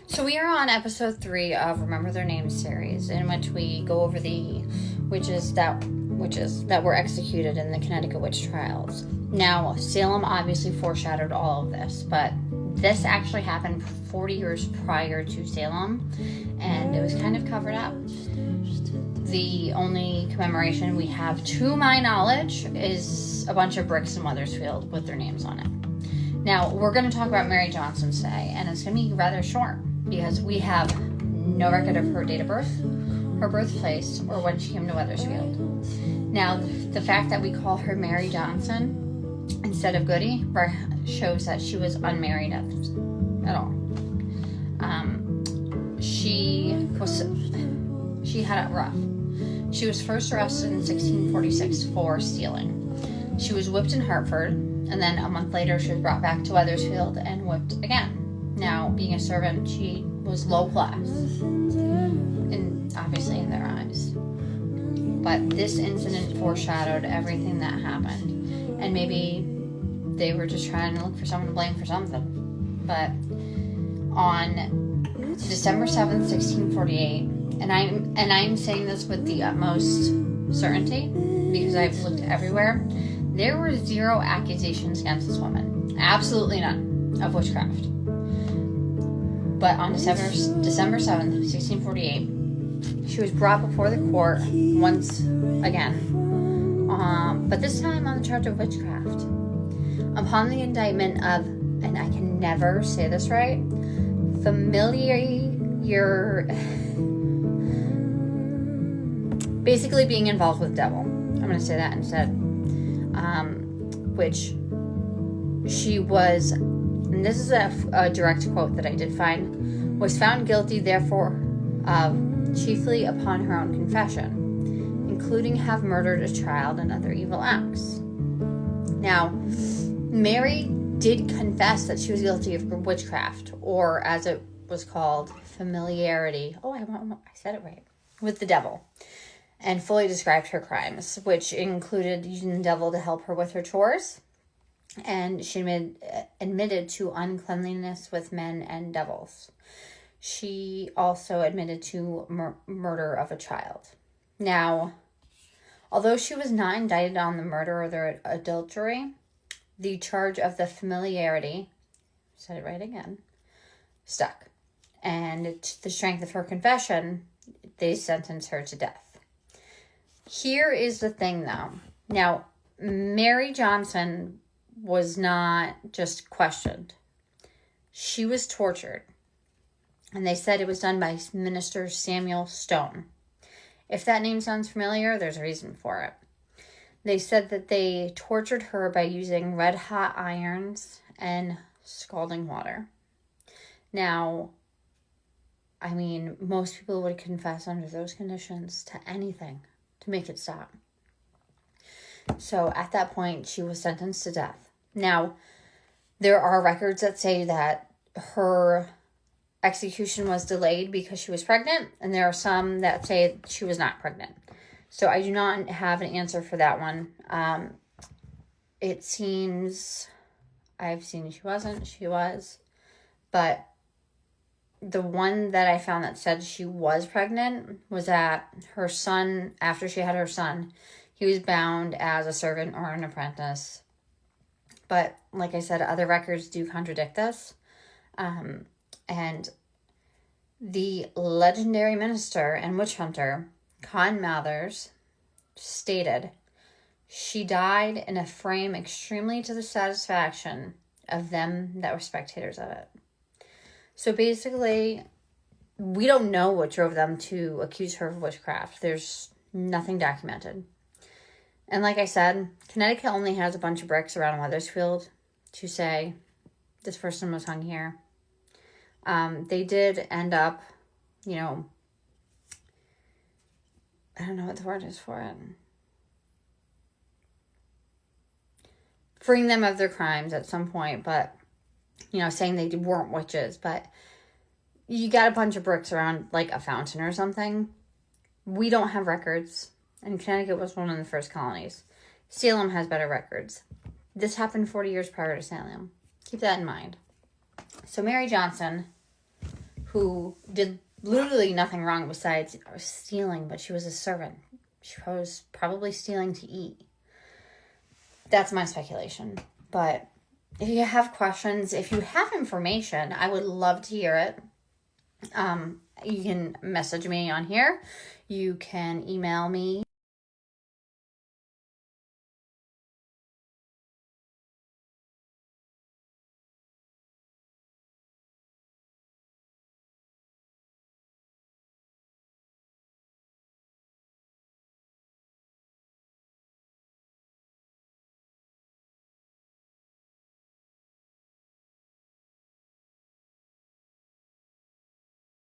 So we are on episode 3 of Remember Their Names series, in which we go over the witches that were executed in the Connecticut witch trials. Now, Salem obviously foreshadowed all of this, but this actually happened 40 years prior to Salem, and it was kind of covered up. The only commemoration we have, to my knowledge, is a bunch of bricks in Wethersfield with their names on it. Now, we're going to talk about Mary Johnson today, and it's going to be rather short, because we have no record of her date of birth, her birthplace, or when she came to Wethersfield. Now, the fact that we call her Mary Johnson instead of Goody shows that she was unmarried at all. She had it rough. She was first arrested in 1646 for stealing. She was whipped in Hartford, and then a month later she was brought back to Wethersfield and whipped again. Now, being a servant, she was low class, and obviously in their eyes. But this incident foreshadowed everything that happened, and maybe they were just trying to look for someone to blame for something. But on December 7th, 1648, and I'm saying this with the utmost certainty because I've looked everywhere, there were 0 accusations against this woman. Absolutely none of witchcraft. But on December 7th, 1648, she was brought before the court once again, but this time on the charge of witchcraft. Upon the indictment of, and I can never say this right, basically being involved with the devil. I'm going to say that instead. Which she was, and this is a direct quote that I did find, was found guilty, therefore, chiefly upon her own confession, including have murdered a child and other evil acts. Now, Mary did confess that she was guilty of witchcraft, or as it was called, familiarity. Oh, I said it right. With the devil. And fully described her crimes, which included using the devil to help her with her chores. And she admitted to uncleanliness with men and devils. She also admitted to murder of a child. Now, although she was not indicted on the murder or the adultery, the charge of the familiarity, said it right again, stuck. And to the strength of her confession, they sentenced her to death. Here is the thing, though. Now, Mary Johnson was not just questioned. She was tortured. And they said it was done by Minister Samuel Stone. If that name sounds familiar, there's a reason for it. They said that they tortured her by using red-hot irons and scalding water. Now, I mean, most people would confess under those conditions to anything to make it stop. So at that point, she was sentenced to death. Now, there are records that say that her execution was delayed because she was pregnant, and there are some that say she was not pregnant. So I do not have an answer for that one. It seems, I've seen she wasn't, she was, but the one that I found that said she was pregnant was that her son, after she had her son, he was bound as a servant or an apprentice. But like I said, other records do contradict this. And the legendary minister and witch hunter, Con Mathers, stated, she died in a frame extremely to the satisfaction of them that were spectators of it. So basically, we don't know what drove them to accuse her of witchcraft. There's nothing documented. And like I said, Connecticut only has a bunch of bricks around Wethersfield to say this person was hung here. They did end up, I don't know what the word is for it. Freeing them of their crimes at some point, but saying they weren't witches, but you got a bunch of bricks around like a fountain or something. We don't have records, and Connecticut was one of the first colonies. Salem has better records. This happened 40 years prior to Salem. Keep that in mind. So Mary Johnson, who did literally nothing wrong besides stealing, but she was a servant. She was probably stealing to eat. That's my speculation. But if you have questions, if you have information, I would love to hear it. You can message me on here. You can email me.